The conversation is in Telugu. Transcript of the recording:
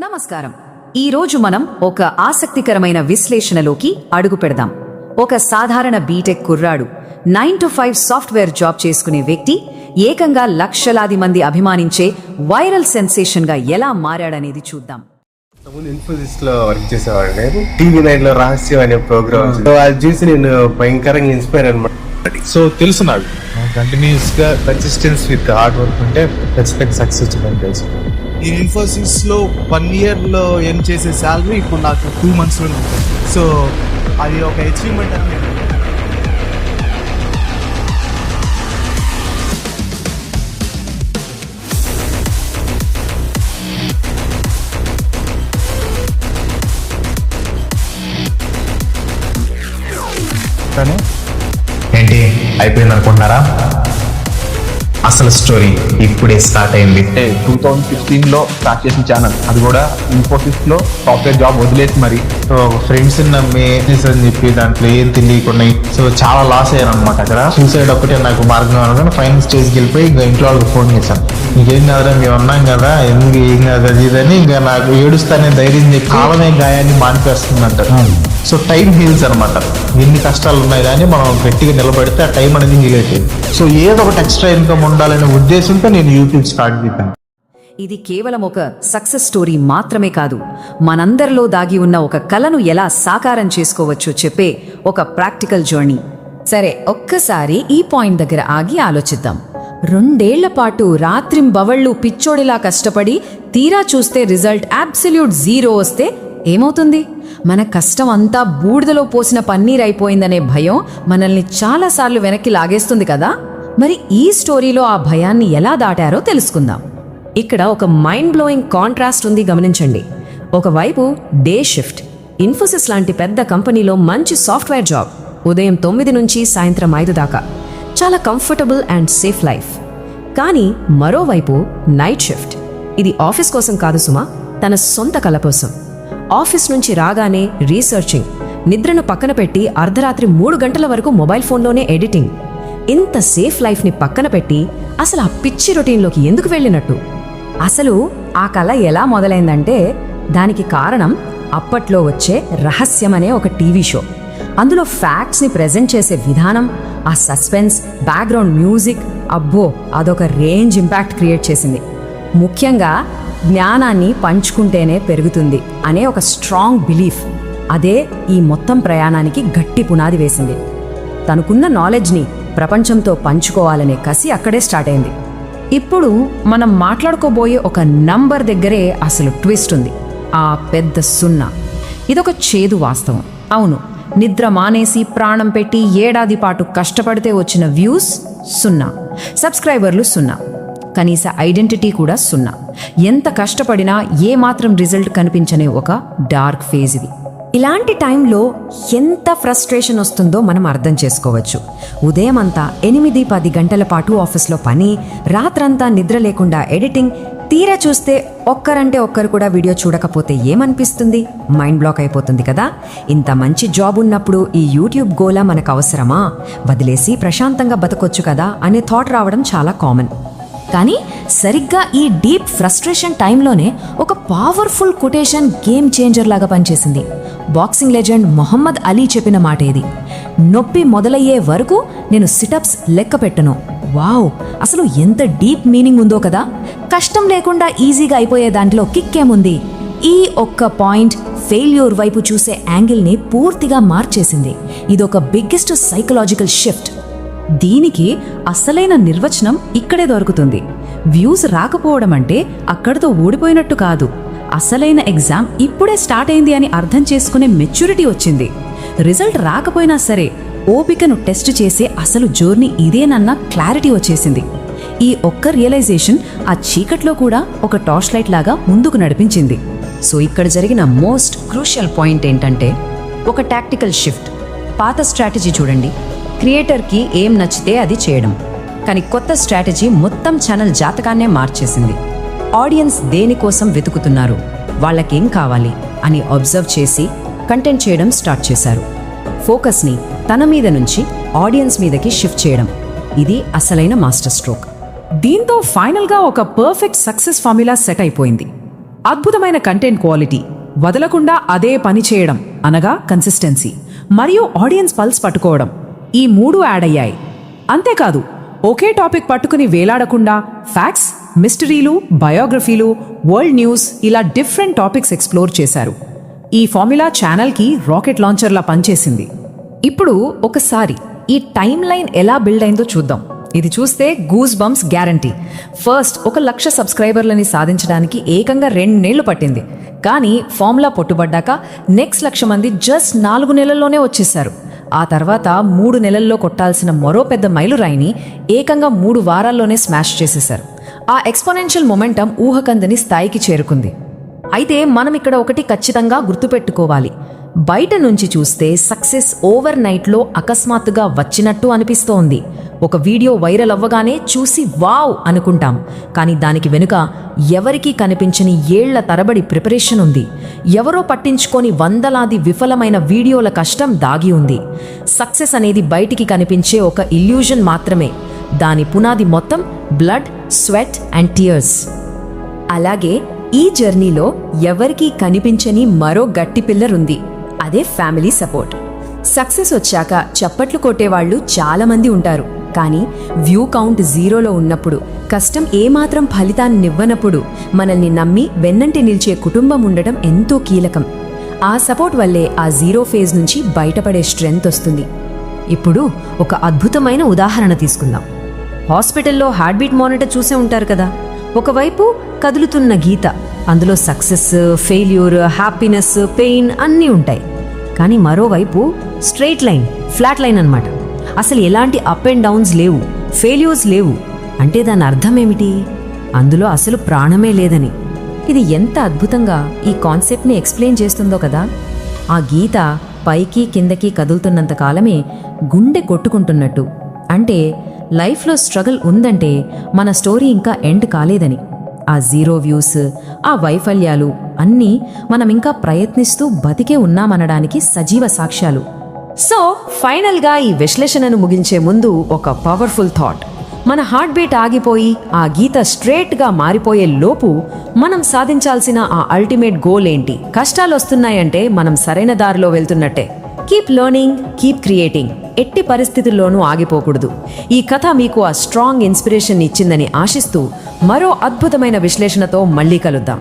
నమస్కారం. ఈరోజు మనం ఒక ఆసక్తికరమైన విశ్లేషణలోకి అడుగు పెడదాం. ఒక సాధారణ బీటెక్ కుర్రాడు 9 to 5 సాఫ్ట్వేర్ జాబ్ చేసుకునే వ్యక్తి ఏకంగా లక్షలాది మంది అభిమానించే వైరల్ సెన్సేషన్ గా ఎలా మారాడనేది చూద్దాం. ఇన్ఫోసిస్ లో వర్క్ చేసేవాడు. నేను TV9 లో రహస్యం అనే ప్రోగ్రామ్ అది చూసి నేను భయంకరంగా ఇన్స్పైర్ అనమాట. సో తెలుసు నాకు కంటిన్యూస్ గా కన్సిస్టెన్స్ విత్ హార్డ్ వర్క్ ఉంటే ఖచ్చితంగా సక్సెస్ వచ్చిందని తెలుసు. ఈ ఇన్ఫోసిస్ లో 1 year లో ఎర్న్ చేసే శాలరీ ఇప్పుడు నాకు 2 months లో ఉంటుంది. సో అది ఒక అచీవ్మెంట్ అని నేను ఏంటి అయిపోయింది అనుకుంటున్నారా? అసలు స్టోరీ ఇప్పుడే స్టార్ట్ అయింది. 2016 లో స్టార్ట్ చేసిన ఛానల్, అది కూడా ఇన్ఫోసిస్ లో సాఫ్ట్వేర్ జాబ్ వదిలేసి మరి ఫ్రెండ్స్ నమ్మి అని చెప్పి దాంట్లో ఏం తెలియకుండా సో చాలా లాస్ అయ్యాను అనమాట. అక్కడ సూసైడ్ ఒక్కటే నాకు మార్గం అనుకుని ఫైనల్ స్టేజ్కి వెళ్ళిపోయి ఇంకా ఇంట్లో వాళ్ళకి ఫోన్ చేశాను. ఇంకేం కాదురా మేము ఉన్నాం కదా, ఎందుకు ఏం కాదు అది ఇదని ఇంకా నాకు ఏడుస్తానే ధైర్యం చెప్పి కాలమే గాయాన్ని మానిపేస్తుందంటారు. సో టైం హీల్స్ అనమాట. ఎన్ని కష్టాలు ఉన్నాయి కానీ మనం గట్టిగా నిలబడితే ఆ టైం అనేది హీల్ అయిపోయింది. సో ఏదో ఒకటి ఎక్స్ట్రా ఇన్కమ్ ఉండాలనే ఉద్దేశంతో నేను యూట్యూబ్ స్టార్ట్ చేశాను. ఇది కేవలం ఒక సక్సెస్ స్టోరీ మాత్రమే కాదు, మనందరిలో దాగి ఉన్న ఒక కలను ఎలా సాకారం చేసుకోవచ్చో చెప్పే ఒక ప్రాక్టికల్ జర్నీ. సరే, ఒక్కసారి ఈ పాయింట్ దగ్గర ఆగి ఆలోచిద్దాం. 2 ఏళ్ల పాటు రాత్రింబవళ్లు పిచ్చోడిలా కష్టపడి తీరా చూస్తే రిజల్ట్ అబ్సల్యూట్ 0 వస్తే ఏమవుతుంది? మన కష్టం అంతా బూడిదలో పోసిన పన్నీర్ అయిపోయిందనే భయం మనల్ని చాలాసార్లు వెనక్కి లాగేస్తుంది కదా. మరి ఈ స్టోరీలో ఆ భయాన్ని ఎలా దాటారో తెలుసుకుందాం. ఇక్కడ ఒక మైండ్ బ్లోయింగ్ కాంట్రాస్ట్ ఉంది, గమనించండి. ఒకవైపు డే షిఫ్ట్, ఇన్ఫోసిస్ లాంటి పెద్ద కంపెనీలో మంచి సాఫ్ట్వేర్ జాబ్, ఉదయం 9 నుంచి సాయంత్రం 5 దాకా, చాలా కంఫర్టబుల్ అండ్ సేఫ్ లైఫ్. కానీ మరోవైపు నైట్ షిఫ్ట్, ఇది ఆఫీస్ కోసం కాదు సుమా, తన సొంత కల కోసం. ఆఫీస్ నుంచి రాగానే రీసెర్చింగ్, నిద్రను పక్కన పెట్టి అర్ధరాత్రి 3 గంటల వరకు మొబైల్ ఫోన్లోనే ఎడిటింగ్. ఇంత సేఫ్ లైఫ్ని పక్కన పెట్టి అసలు ఆ పిచ్చి రొటీన్లోకి ఎందుకు వెళ్ళినట్టు? అసలు ఆ కళ ఎలా మొదలైందంటే దానికి కారణం అప్పట్లో వచ్చే రహస్యం అనే ఒక టీవీ షో. అందులో ఫ్యాక్ట్స్ని ప్రెజెంట్ చేసే విధానం, ఆ సస్పెన్స్, బ్యాక్గ్రౌండ్ మ్యూజిక్, అబ్బో అదొక రేంజ్ ఇంపాక్ట్ క్రియేట్ చేసింది. ముఖ్యంగా జ్ఞానాన్ని పంచుకుంటేనే పెరుగుతుంది అనే ఒక స్ట్రాంగ్ బిలీఫ్, అదే ఈ మొత్తం ప్రయాణానికి గట్టి పునాది వేసింది. తనకున్న నాలెడ్జ్ని ప్రపంచంతో పంచుకోవాలనే కసి అక్కడే స్టార్ట్ అయింది. ఇప్పుడు మనం మాట్లాడుకోబోయే ఒక నంబర్ దగ్గరే అసలు ట్విస్ట్ ఉంది, ఆ పెద్ద 0. ఇదొక చేదు వాస్తవం. అవును, నిద్ర మానేసి ప్రాణం పెట్టి ఏడాది పాటు కష్టపడితే వచ్చిన వ్యూస్ 0, సబ్స్క్రైబర్లు 0, కనీస ఐడెంటిటీ కూడా 0. ఎంత కష్టపడినా ఏమాత్రం రిజల్ట్ కనిపించనే ఒక డార్క్ ఫేజ్ ఇది. ఇలాంటి టైంలో ఎంత ఫ్రస్ట్రేషన్ వస్తుందో మనం అర్థం చేసుకోవచ్చు. ఉదయం అంతా 8-10 గంటల పాటు ఆఫీస్లో పని, రాత్రంతా నిద్ర లేకుండా ఎడిటింగ్, తీరా చూస్తే ఒక్కరంటే ఒక్కరు కూడా వీడియో చూడకపోతే ఏమనిపిస్తుంది? మైండ్ బ్లాక్ అయిపోతుంది కదా. ఇంత మంచి జాబ్ ఉన్నప్పుడు ఈ యూట్యూబ్ గోలా మనకు అవసరమా? వదిలేసి ప్రశాంతంగా బతకొచ్చు కదా అనే థాట్ రావడం చాలా కామన్. కానీ సరిగ్గా ఈ డీప్ ఫ్రస్ట్రేషన్ టైంలోనే ఒక పవర్ఫుల్ కొటేషన్ గేమ్ చేంజర్ లాగా పనిచేసింది. బాక్సింగ్ లెజెండ్ మొహమ్మద్ అలీ చెప్పిన మాట ఇది. నొప్పి మొదలయ్యే వరకు నేను సిటప్స్ లెక్క పెట్టను. వావ్, అసలు ఎంత డీప్ మీనింగ్ ఉందో కదా. కష్టం లేకుండా ఈజీగా అయిపోయే దాంట్లో కిక్కేముంది? ఈ ఒక్క పాయింట్ ఫెయిల్యూర్ వైపు చూసే యాంగిల్ని పూర్తిగా మార్చేసింది. ఇదొక బిగ్గెస్ట్ సైకలాజికల్ షిఫ్ట్. దీనికి అసలైన నిర్వచనం ఇక్కడే దొరుకుతుంది. వ్యూస్ రాకపోవడం అంటే అక్కడితో ఓడిపోయినట్టు కాదు, అసలైన ఎగ్జామ్ ఇప్పుడే స్టార్ట్ అయింది అని అర్థం చేసుకునే మెచ్యూరిటీ వచ్చింది. రిజల్ట్ రాకపోయినా సరే ఓపికను టెస్ట్ చేసే అసలు జర్నీ ఇదేనన్న క్లారిటీ వచ్చేసింది. ఈ ఒక్క రియలైజేషన్ ఆ చీకట్లో కూడా ఒక టార్చ్ లైట్ లాగా ముందుకు నడిపించింది. సో ఇక్కడ జరిగిన మోస్ట్ క్రూషియల్ పాయింట్ ఏంటంటే ఒక టాక్టికల్ షిఫ్ట్. పాత స్ట్రాటజీ చూడండి, క్రియేటర్కి ఏం నచ్చితే అది చేయడం. కానీ కొత్త స్ట్రాటజీ మొత్తం ఛానల్ జాతకాన్నే మార్చేసింది. ఆడియన్స్ దేనికోసం వెతుకుతున్నారు, వాళ్ళకేం కావాలి అని అబ్జర్వ్ చేసి కంటెంట్ చేయడం స్టార్ట్ చేశారు. ఫోకస్ని తన మీద నుంచి ఆడియన్స్ మీదకి షిఫ్ట్ చేయడం, ఇది అసలైన మాస్టర్ స్ట్రోక్. దీంతో ఫైనల్గా ఒక పర్ఫెక్ట్ సక్సెస్ ఫార్ములా సెట్ అయిపోయింది. అద్భుతమైన కంటెంట్ క్వాలిటీ, వదలకుండా అదే పని చేయడం అనగా కన్సిస్టెన్సీ, మరియు ఆడియన్స్ పల్స్ పట్టుకోవడం, ఈ 3 యాడ్ అయ్యాయి. అంతేకాదు ఒకే టాపిక్ పట్టుకుని వేలాడకుండా ఫ్యాక్ట్స్, మిస్టరీలు, బయోగ్రఫీలు, వరల్డ్ న్యూస్ ఇలా డిఫరెంట్ టాపిక్స్ ఎక్స్ప్లోర్ చేశారు. ఈ ఫార్ములా ఛానల్కి రాకెట్ లాంచర్లా పనిచేసింది. ఇప్పుడు ఒకసారి ఈ టైమ్ లైన్ ఎలా బిల్డ్ అయిందో చూద్దాం. ఇది చూస్తే గూస్ బంప్స్ గ్యారంటీ. ఫస్ట్ 1,00,000 సబ్స్క్రైబర్లని సాధించడానికి ఏకంగా 2 నెలలు పట్టింది. కానీ ఫార్ములా పొట్టుబడ్డాక నెక్స్ట్ 1,00,000 మంది జస్ట్ 4 నెలల్లోనే వచ్చేశారు. ఆ తర్వాత 3 నెలల్లో కొట్టాల్సిన మరో పెద్ద మైలురాయిని ఏకంగా 3 వారాల్లోనే స్మాష్ చేసేశారు. ఆ ఎక్స్పోనెన్షియల్ మొమెంటం ఊహకందని స్థాయికి చేరుకుంది. అయితే మనం ఇక్కడ ఒకటి ఖచ్చితంగా గుర్తుపెట్టుకోవాలి. బయట నుంచి చూస్తే సక్సెస్ ఓవర్ నైట్లో అకస్మాత్తుగా వచ్చినట్టు అనిపిస్తోంది. ఒక వీడియో వైరల్ అవ్వగానే చూసి వావ్ అనుకుంటాం, కానీ దానికి వెనుక ఎవరికీ కనిపించని ఏళ్ల తరబడి ప్రిపరేషన్ ఉంది. ఎవరో పట్టించుకొని వందలాది విఫలమైన వీడియోల కష్టం దాగి ఉంది. సక్సెస్ అనేది బయటికి కనిపించే ఒక ఇల్యూజన్ మాత్రమే. దాని పునాది మొత్తం బ్లడ్, స్వెట్ అండ్ టీయర్స్. అలాగే ఈ జర్నీలో ఎవరికీ కనిపించని మరో గట్టి పిల్లర్ ఉంది. అదే ఫ్యామిలీ సపోర్ట్. సక్సెస్ వచ్చాక చప్పట్లు కొట్టేవాళ్లు చాలామంది ఉంటారు, కానీ వ్యూ కౌంట్ 0లో ఉన్నప్పుడు, కష్టం ఏమాత్రం ఫలితాన్నివ్వనప్పుడు మనల్ని నమ్మి వెన్నంటి నిలిచే కుటుంబం ఉండటం ఎంతో కీలకం. ఆ సపోర్ట్ వల్లే ఆ 0 ఫేజ్ నుంచి బయటపడే స్ట్రెంగ్త్ వస్తుంది. ఇప్పుడు ఒక అద్భుతమైన ఉదాహరణ తీసుకుందాం. హాస్పిటల్లో హార్ట్ బీట్ మానిటర్ చూసే ఉంటారు కదా. ఒకవైపు కదులుతున్న గీత, అందులో సక్సెస్, ఫెయిల్యూర్, హ్యాపీనెస్, పెయిన్ అన్నీ ఉంటాయి. కానీ మరోవైపు స్ట్రెయిట్ లైన్, ఫ్లాట్ లైన్ అన్నమాట. అసలు ఎలాంటి అప్ అండ్ డౌన్స్ లేవు, ఫెయిల్యూర్స్ లేవు. అంటే దాని అర్థం ఏమిటి? అందులో అసలు ప్రాణమే లేదని. ఇది ఎంత అద్భుతంగా ఈ కాన్సెప్ట్ని ఎక్స్ప్లెయిన్ చేస్తుందో కదా. ఆ గీత పైకి కిందకి కదులుతున్నంత కాలమే గుండె కొట్టుకుంటున్నట్టు. అంటే లైఫ్లో స్ట్రగుల్ ఉందంటే మన స్టోరీ ఇంకా ఎండ్ కాలేదని. ఆ 0 వ్యూస్, ఆ వైఫల్యాలు అన్నీ మనం ఇంకా ప్రయత్నిస్తూ బతికే ఉన్నామనడానికి సజీవ సాక్ష్యాలు. సో ఫైనల్గా ఈ విశ్లేషణను ముగించే ముందు ఒక పవర్ఫుల్ థాట్. మన హార్ట్ బీట్ ఆగిపోయి ఆ గీత స్ట్రేట్గా మారిపోయే లోపు మనం సాధించాల్సిన ఆ అల్టిమేట్ గోల్ ఏంటి? కష్టాలు వస్తున్నాయంటే మనం సరైన దారిలో వెళ్తున్నట్టే. Keep learning, keep creating. ఎట్టి పరిస్థితుల్లోనూ ఆగిపోకూడదు. ఈ కథ మీకు ఆ స్ట్రాంగ్ ఇన్స్పిరేషన్ ఇచ్చిందని ఆశిస్తూ మరో అద్భుతమైన విశ్లేషణతో మళ్ళీ కలుద్దాం.